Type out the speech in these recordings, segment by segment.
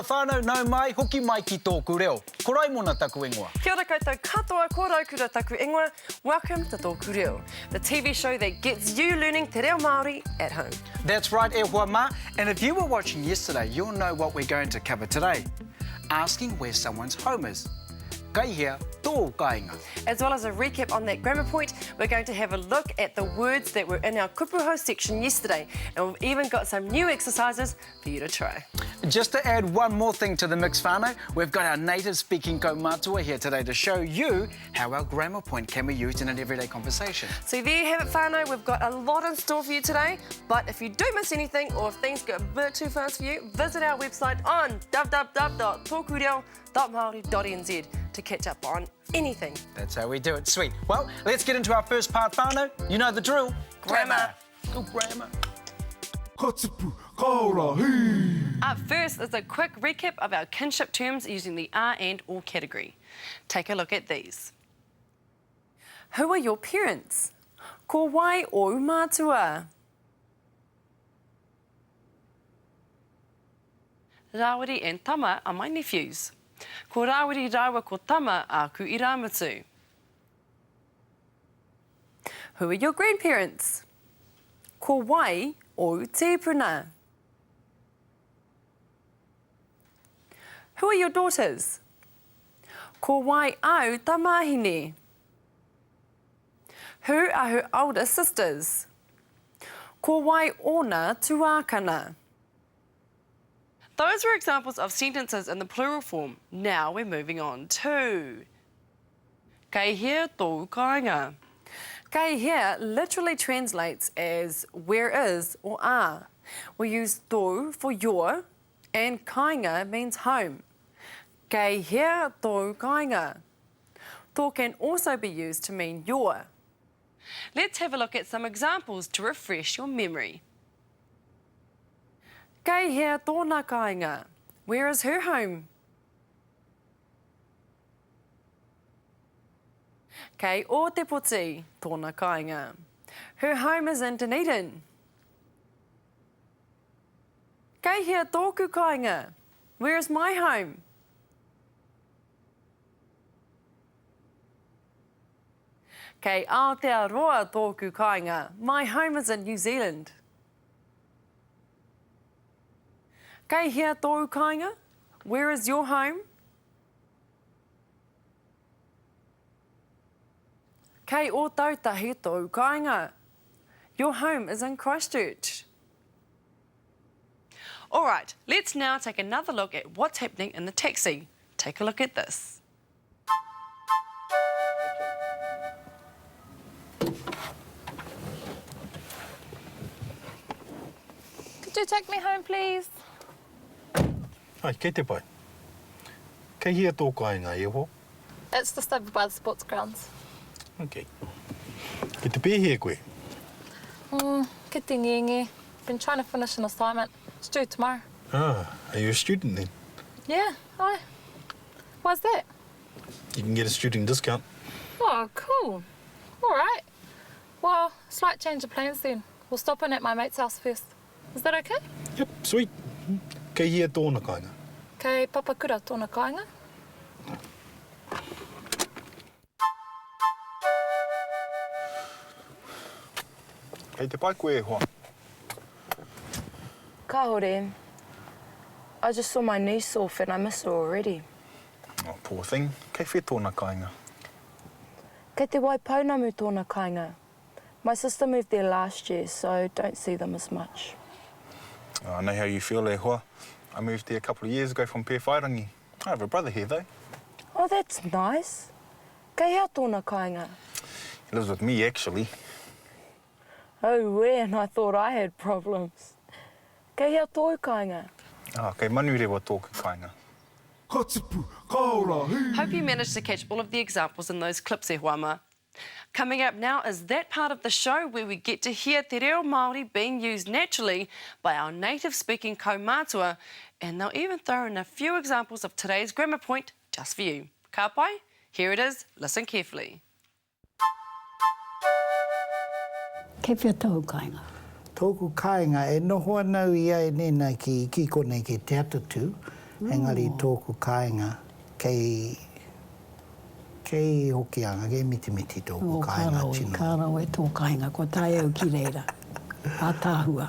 ora whānau nau mai, hoki mai ki tōku reo. Ko rai mōna taku ingoa. Kia ora koutou katoa, ko raukura taku ingoa. Welcome to TŌKU Reo, the TV show that gets you learning te reo Māori at home. That's right, e hoa mā. And if you were watching yesterday, you'll know what we're going to cover today. Asking where someone's home is. Kai hea tō kāinga. As well as a recap on that grammar point, we're going to have a look at the words that were in our kupuho section yesterday. And we've even got some new exercises for you to try. Just to add one more thing to the mix whānau, we've got our native speaking kaumātua here today to show you how our grammar point can be used in an everyday conversation. So there you have it, whānau. We've got a lot in store for you today. But if you do miss anything or if things get a bit too fast for you, visit our website on www.tokureo.maori.nz to catch up on anything. That's how we do it. Sweet. Well, let's get into our first part, whānau. You know the drill. Grammar. Good grammar. Up first is a quick recap of our kinship terms using the are and or category. Take a look at these. Who are your parents? Ko wai o mātua. Rawiri and Tama are my nephews. Ko rawiri rawa ko Tama aku I Rāmatu. Who are your grandparents? Ko wai o tēpuna. Who are your daughters? Ko wai au tamahine. Who are her older sisters? Ko wai ona tuākana. Those were examples of sentences in the plural form. Now we're moving on to kei hea tō kāinga. Kei hea literally translates as where is or are. We use tō for your and kāinga means home. Kei hea tō kāinga. Tō can also be used to mean your. Let's have a look at some examples to refresh your memory. Kei hea tōna kāinga. Where is her home? Kei o te poti, tōna kāinga. Her home is in Dunedin. Kei hea tōku kāinga. Where is my home? Kei Aotearoa tōku kāinga. My home is in New Zealand. Kei hea tōu kāinga. Where is your home? Kei o tautahi tōu kāinga. Your home is in Christchurch. All right, let's now take another look at what's happening in the taxi. Take a look at this. Could you take me home, please? Ai, kei te pai. Kei hea tō kāinga e ho? It's just over by the sports grounds. Okay. Ki te pēhea koe? Ki te ngiengi. Been trying to finish an assignment. It's due tomorrow. Ah, are you a student then? Yeah, aye. Why's that? You can get a student discount. Oh, cool. All right. Well, slight change of plans then. We'll stop in at my mate's house first. Is that okay? Yep, sweet. Kei hea tōna kāinga. Kei papakura tōna kāinga. Kei te pai koe e hoa. Kāore, I just saw my niece off and I miss her already. Oh, poor thing. Kei whi tōna kāinga. Kei te wai paunamu tōna kāinga. My sister moved there last year, so don't see them as much. Oh, I know how you feel e hoa. I moved there a couple of years ago from Pewhairangi. I have a brother here though. Oh, that's nice. Kei hea tōna kāinga. He lives with me actually. Oh, and I thought I had problems. Kei hea tōu kāinga. Ah, kei manu rewa tōku kāinga. Hope you managed to catch all of the examples in those clips, e huama. Coming up now is that part of the show where we get to hear te reo Māori being used naturally by our native-speaking kaumātua, and they'll even throw in a few examples of today's grammar point just for you. Ka pai? Here it is. Listen carefully. Kei whia tōu kāinga. Tōku kāinga e noho anau ia e nēnā ki konei ki te atatu. Engari tōku kāinga, kei hoki anga, kei miti tōku kāinga tino. Kārau e tō kāinga, ko tai au ki reira. A tāhua.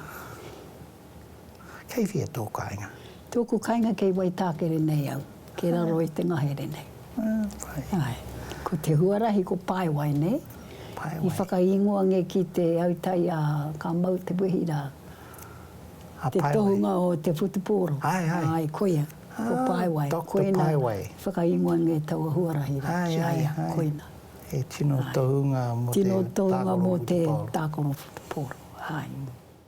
Kei whia tō kāinga? Tōku kāinga kei wai tākere nei au, ke raro i te ngahere nei. Ai. Ko te huarahi ko pai wai nei. I whakaingoa nge ki te autai a ka mau te wihira. Te tohunga o te whutuporo. Ai, koia. Ko pai wai. Dr. Pai wai. Whakaingoa nge taua huarahi ra. Aia, koina. E tino tohunga mo te Tino tohunga mo te tākoro tākoro whutuporo. Ai.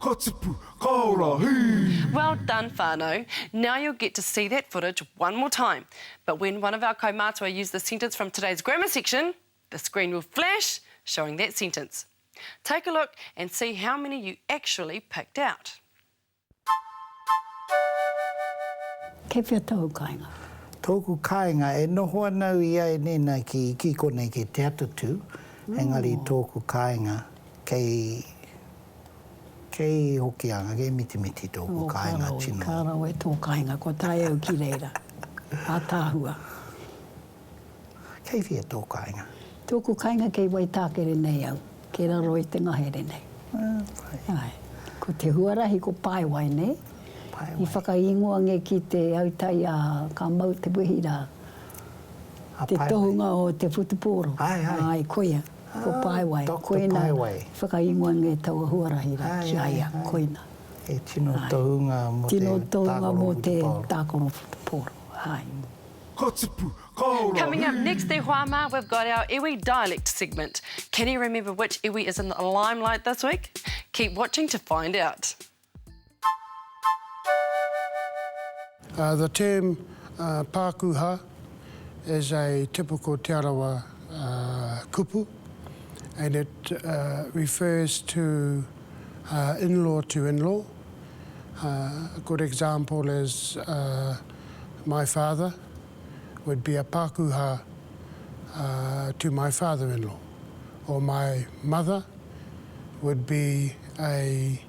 Katipu, kaurahi! Well done, whānau. Now you'll get to see that footage one more time. But when one of our kaumātua use the sentence from today's grammar section, the screen will flash, showing that sentence. Take a look and see how many you actually picked out. Kei whia tau kāinga. Tōku kāinga e noho anau ia e nena ki konei ke te atatu. Engari tōku kāinga kei hoki anga, kei miti tōku kāinga tino. Kārau e tō kāinga, ko tai au ki reira. A tāhua. Kei whia tō kāinga? Tōku kāinga kei wai tākere nei au, ke raro i te ngahere nei. Ai. Ko te huarahi ko pai wai nei. I whakaingoa nge ki te autai a ka mau te wihira. Te tohunga o te whutuporo. Ai, koia. Ko pai wai. Dr. Pai wai. Whakaingoa nge taua huarahi ra. Aia, koina. E tino tohunga mo te tākoro whutuporo. Ai. Katipu, kaurahi! Coming up next, Te Whāma, we've got our iwi dialect segment. Can you remember which iwi is in the limelight this week? Keep watching to find out. The term Pākuha is a typical Te Arawa kupu, and it refers to in-law to in-law. A good example is my father would be a Pākuha to my father-in-law, or my mother would be a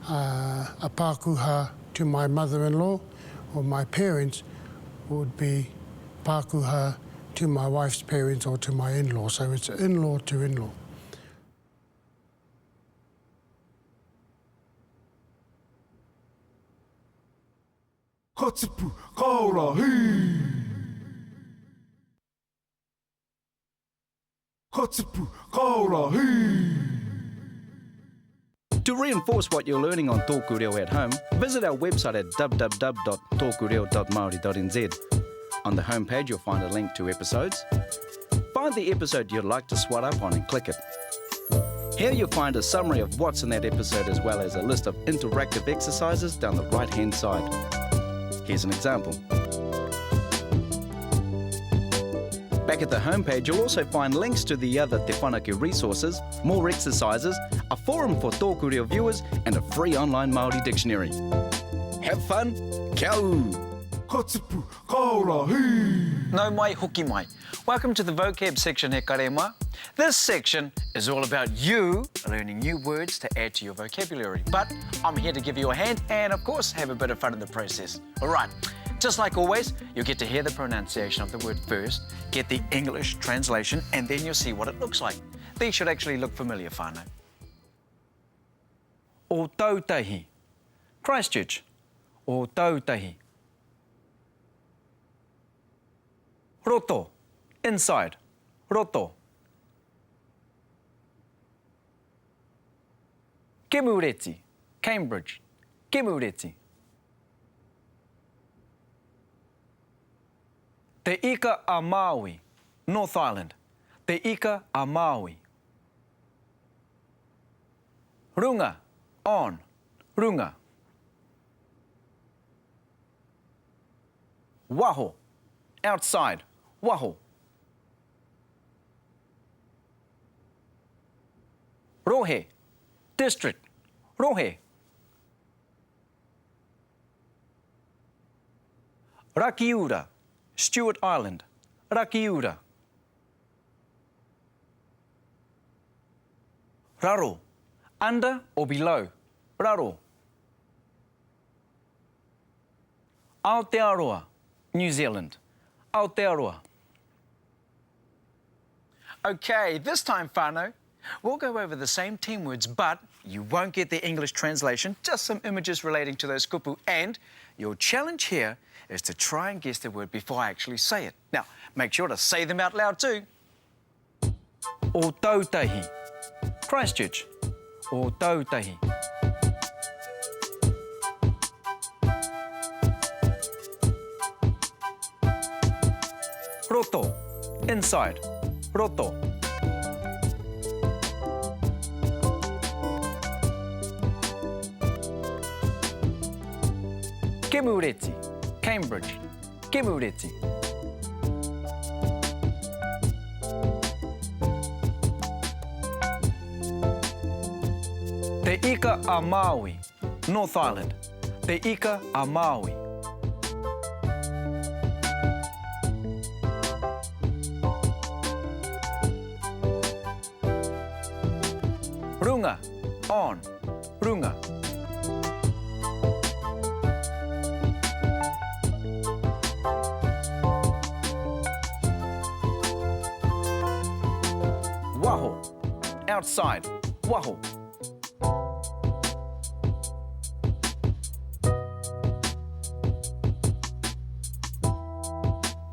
Pākuha to my mother-in-law, or my parents would be Pākuha to my wife's parents or to my in-law. So it's in-law to in-law. Katipu, kaurahi! Katipu, kaurahi! To reinforce what you're learning on TŌKU Reo at home, visit our website at www.tkureo.maori.nz. On the homepage, you'll find a link to episodes. Find the episode you'd like to swat up on and click it. Here you'll find a summary of what's in that episode, as well as a list of interactive exercises down the right-hand side. Here's an example. Back at the homepage, you'll also find links to the other Te Whanaku resources, more exercises, a forum for TŌKU Reo viewers, and a free online Māori dictionary. Have fun, kia ū! Katipu, kaurahi! No mai, hoki mai. Welcome to the vocab section here, karema. This section is all about you learning new words to add to your vocabulary. But I'm here to give you a hand and, of course, have a bit of fun in the process. All right. Just like always, you'll get to hear the pronunciation of the word first, get the English translation, and then you'll see what it looks like. These should actually look familiar, whānau. O tautahi. Christchurch. O tautahi. Roto. Inside. Roto. Kemureti. Cambridge. Kemureti. Te ika a Maui, North Island. Te ika a Maui. Runga, on, runga. Waho, outside, waho. Rohe, district, rohe. Rakiura, Stewart Island, Rakiura. Raro, under or below, raro. Aotearoa, New Zealand. Aotearoa. Okay, this time, whānau, we'll go over the same 10 words, but you won't get the English translation, just some images relating to those kupu. And your challenge here is to try and guess the word before I actually say it. Now, make sure to say them out loud too. O tautahi. Christchurch. O tautahi. Roto. Inside. Roto. Kemureti, Cambridge, Kemureti. Te ika a Maui, North Island. Te ika a Maui. Runga, on, runga. Waho, outside, waho.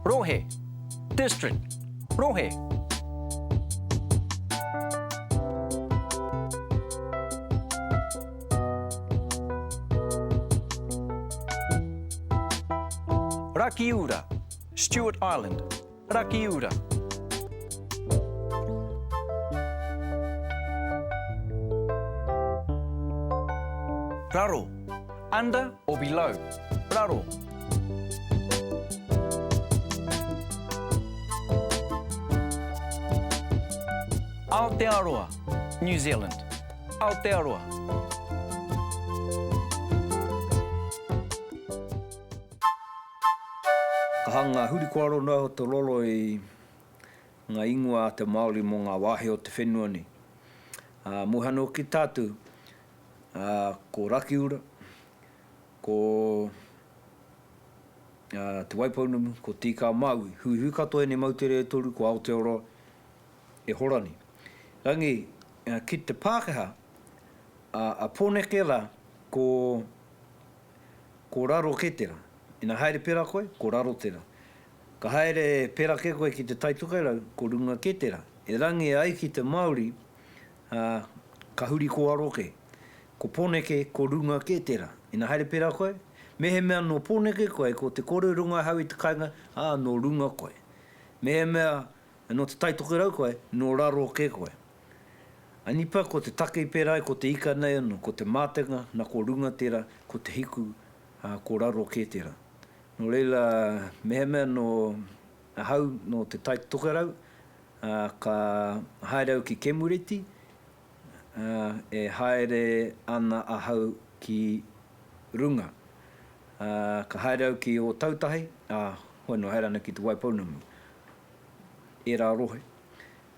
Rohe, district, Rohe. Rakiura, Stewart Island, Rakiura. Raro, under or below, raro. Aotearoa, New Zealand, Aotearoa. Ka hanga huri koaro nā ho te lolo i ngā ingoa a te Māori mō ngā wāhi o te whenua ni. Muhano ki tātou, ko Rakiura, ko te Waipounamu, ko Tika Maui, hui katoa ne mautere e toru ko Aotearoa e horani. Rangi, ki te Pākehā, a pōneke la ko raro ke tera. Ina haere pera koe, ko raro tera. Ka haere pera ke koe ki te taitukairau, ko runga ke tera. E rangi ai ki te Māori, ka huri ko aroke. Ko pōneke, ko runga ke tera. Ina haere pera koe, mehe mea no pōneke koe, ko te kore runga hau i te kainga, no runga koe. Mehe mea no te taitukairau koe, no raro ke koe. Anipa ko te take i pera, ko te ika nei anō, ko te mātenga, na ko runga tera, ko te hiku, ko raro ke tera. No leila, mehe mea no hau no te taitukarau, ka haere au ki Kemureti, e haere ana a hau ki runga. Ka haere au ki o tautahi, hoi no haere ana ki te Waipounamu. E rā rohe.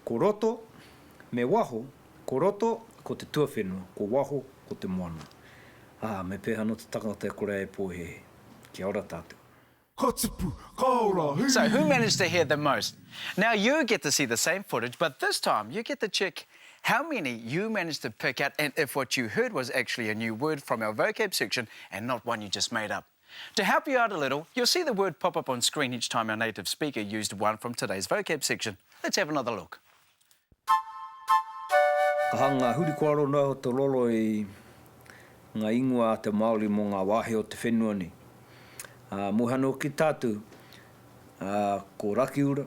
Ko roto, me waho, ko roto, ko te tuawhenua, ko waho, ko te moana. Me pēha no te takata e kore e pōhehe. Kia ora tātou. So who managed to hear the most? Now you get to see the same footage, but this time you get to check how many you managed to pick out and if what you heard was actually a new word from our vocab section and not one you just made up. To help you out a little, you'll see the word pop up on screen each time our native speaker used one from today's vocab section. Let's have another look. Ka hanga huri koaro nā ho te lolo i ngā ingoa a te Māori mō ngā wāhi o te whenua ni. Muhano ki tātou, ko Rakiura,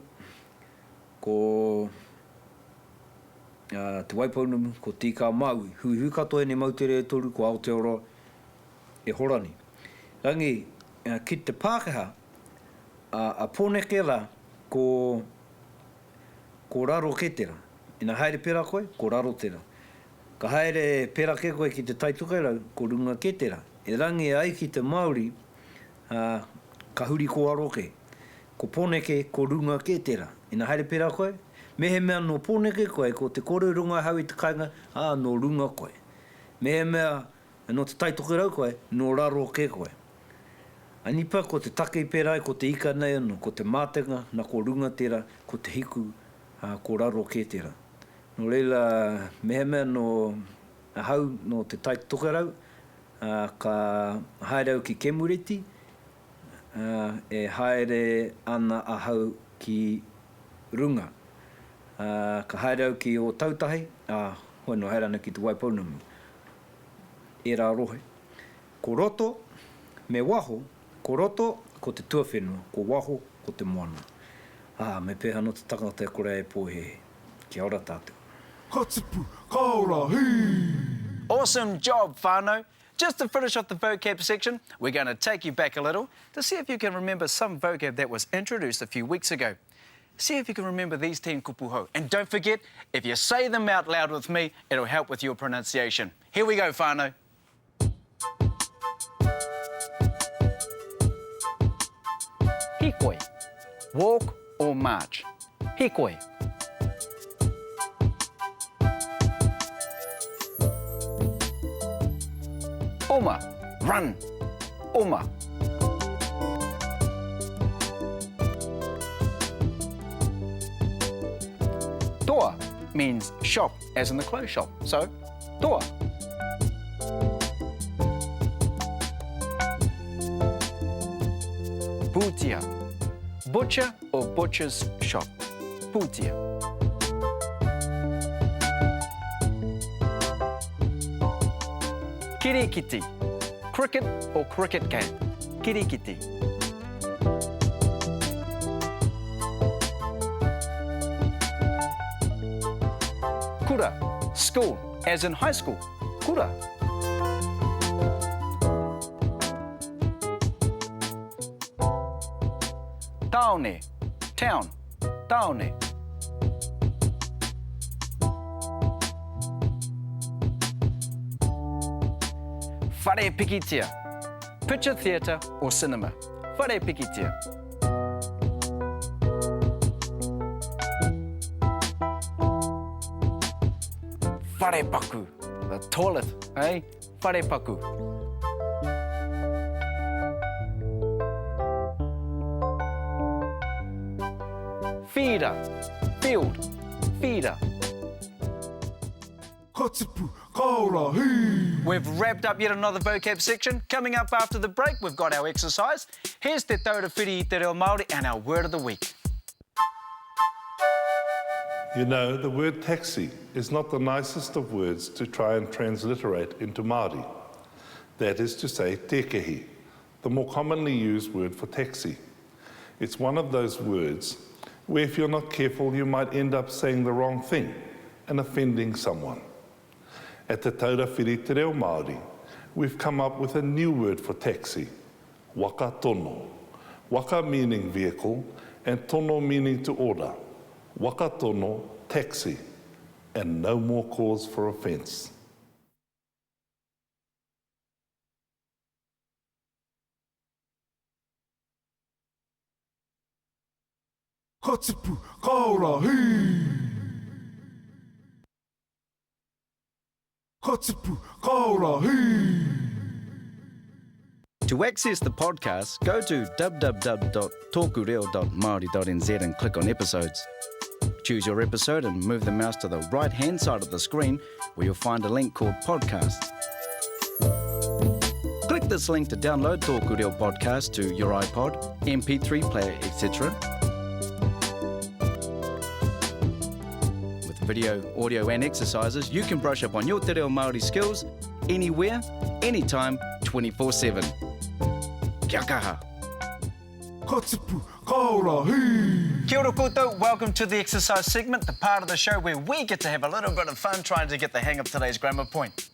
ko te Waipounamu, ko Tika Maui, hui katoa ne mautere e toru ko Aotearoa e horani. Rangi, ki te Pākehā, a pōneke la ko raro ke tera. Ina haere pera koe, ko raro tera. Ka haere pera ke koe ki te taitukairau, ko runga ke tera. E rangi ai ki te Māori, ka huri ko aroke. Ko pōneke, ko runga ke tera. Ina haere pera koe, mehe mea no pōneke koe, ko te kore runga hau i te kainga, no runga koe. Mehe mea no te taitukairau koe, no raro ke koe. Anipa ko te take i pērai, ko te ika nei anō, ko te mātenga, na ko runga tērā, ko te hiku, ko raro kē tērā. No leila, mehemea no hau no te tai tokarau, ka haerau ki Kemureti, e haere ana a hau ki runga. Ka haerau ki o tautahi, hoi no haere ana ki te Waipounamu. E rā rohe. Ko roto, me waho, ko roto, ko te tuawhenua, ko waho, ko te moana. Me pēha no te tangata e kore e pōhe. Kia ora tātou. Ka tipu, ka ora, hī! Awesome job, whānau. Just to finish off the vocab section, we're going to take you back a little to see if you can remember some vocab that was introduced a few weeks ago. See if you can remember these 10 kupuhau. And don't forget, if you say them out loud with me, it'll help with your pronunciation. Here we go, whānau. Hikoi, walk or march. Hikoi. Oma, run. Oma. Toa means shop, as in the clothes shop. So, toa. Putia, butcher or butcher's shop. Putia. Kirikiti, cricket or cricket game. Kirikiti. Kura, school, as in high school. Kura. Taone, town. Taone. Whare pikitia, picture theatre or cinema. Whare pikitia. Whare paku, the toilet, eh? Whare paku. Feeder, field, feeder. Ka tipu, ka ora, hī! We've wrapped up yet another vocab section. Coming up after the break, we've got our exercise. Here's Te Taura Whiri i Te Reo Māori and our word of the week. You know, the word taxi is not the nicest of words to try and transliterate into Māori. That is to say, tekehi, the more commonly used word for taxi. It's one of those words where if you're not careful, you might end up saying the wrong thing and offending someone. At Te Taura Whiri i Te Reo Māori, we've come up with a new word for taxi, waka tono. Waka meaning vehicle and tono meaning to order. Waka tono, taxi, and no more cause for offence. Ka tipu, ka ora, hī! Ka tipu, ka ora, hī! To access the podcast, go to www.tōkureo.māori.nz and click on episodes. Choose your episode and move the mouse to the right-hand side of the screen where you'll find a link called Podcast. Click this link to download TŌKU Reo Podcast to your iPod, MP3 player, etc. With video, audio and exercises, you can brush up on your Te Reo Māori skills anywhere, anytime, 24/7. Kia kaha. Ka tipu, ka ora, hī! Kia ora koutou, welcome to the exercise segment, the part of the show where we get to have a little bit of fun trying to get the hang of today's grammar point.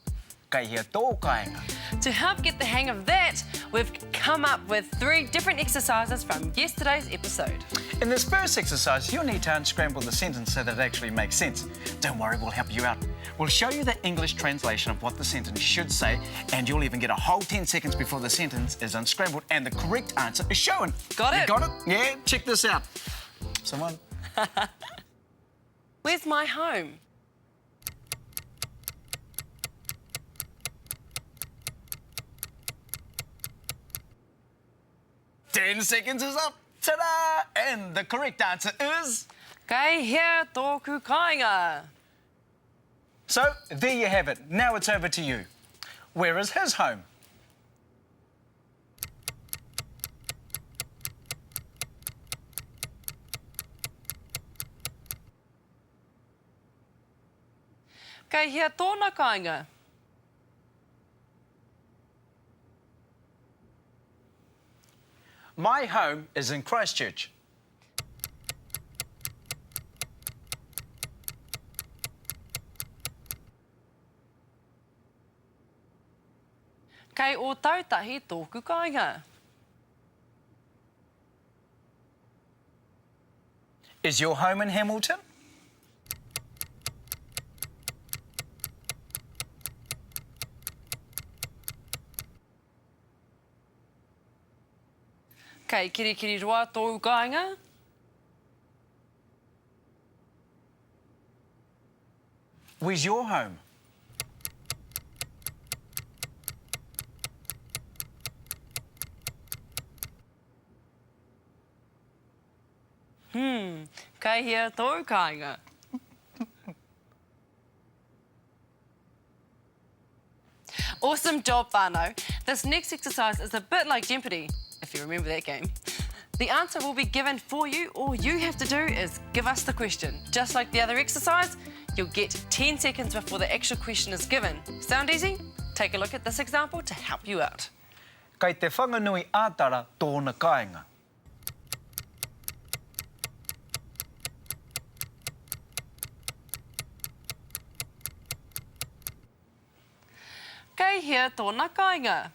Kai hea tō kāinga. To help get the hang of that, we've come up with 3 different exercises from yesterday's episode. In this first exercise, you'll need to unscramble the sentence so that it actually makes sense. Don't worry, we'll help you out. We'll show you the English translation of what the sentence should say, and you'll even get a whole 10 seconds before the sentence is unscrambled and the correct answer is shown. Got it? You got it? Yeah, check this out. Someone? Where's my home? 10 seconds is up. Ta-da! And the correct answer is... Kei hea tōku kāinga. So, there you have it. Now it's over to you. Where is his home? Kei hea tōna kāinga. My home is in Christchurch. Kei o tautahi tōku kāinga. Is your home in Hamilton? Kei kirikiri roa tōu kāinga. Where's your home? Kei hea tōu kāinga. Awesome job, whānau. This next exercise is a bit like Jeopardy, if you remember that game. The answer will be given for you. All you have to do is give us the question. Just like the other exercise, you'll get 10 seconds before the actual question is given. Sound easy? Take a look at this example to help you out. Kei te whanganui ātara tōna kāinga. Kei hea tōna kāinga.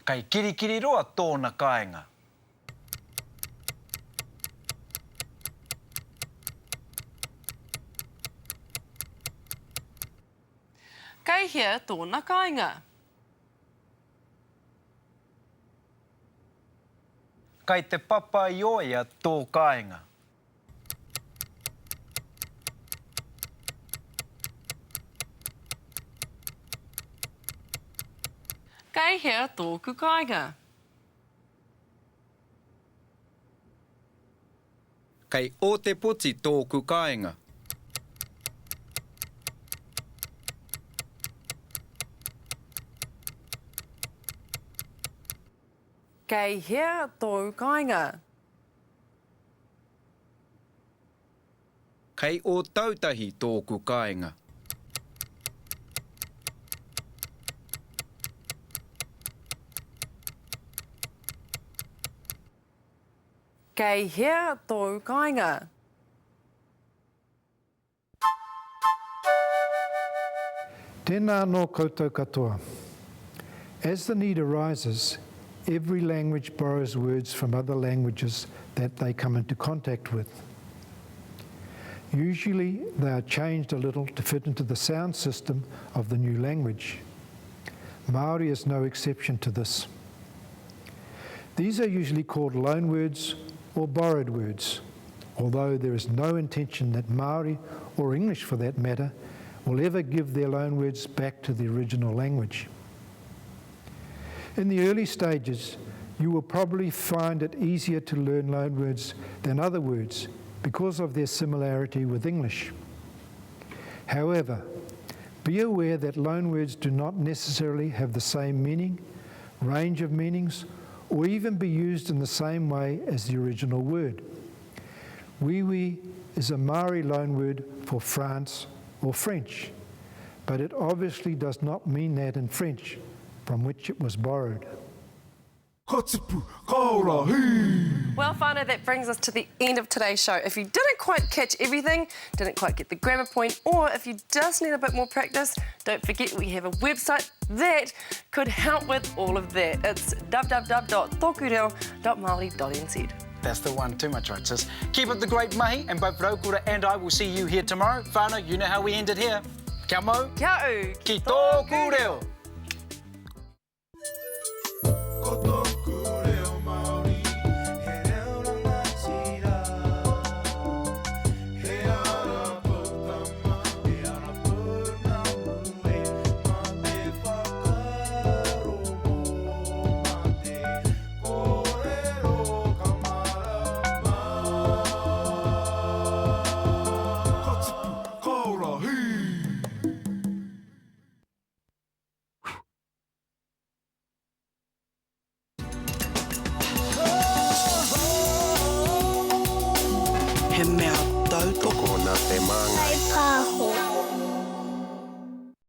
Kei kirikiri roa tōna kāinga. Kei hea tōna kāinga. Kei te papa ioia tō kāinga. Kei hea tōku kāinga. Kei o te poti tōku kāinga. Kei hea tōu kāinga. Kei o tautahi tōku kāinga. Kei hea tōu kāinga. Tēnā nō koutou katoa. As the need arises, every language borrows words from other languages that they come into contact with. Usually they are changed a little to fit into the sound system of the new language. Māori is no exception to this. These are usually called loanwords or borrowed words, although there is no intention that Māori, or English for that matter, will ever give their loanwords back to the original language. In the early stages, you will probably find it easier to learn loanwords than other words because of their similarity with English. However, be aware that loanwords do not necessarily have the same meaning, range of meanings, or even be used in the same way as the original word. Wiwi is a Māori loanword for France or French, but it obviously does not mean that in French, from which it was borrowed. Katipu, kaora, hei! Well, whānau, that brings us to the end of today's show. If you didn't quite catch everything, didn't quite get the grammar point, or if you just need a bit more practice, don't forget we have a website that could help with all of that. It's www.tokureo.maori.nz. That's the one, too much right, sis. Keep up the great mahi, and both Raukura and I will see you here tomorrow. Whānau, you know how we end it here. Kia mau. Kia au. Ki tōku reo.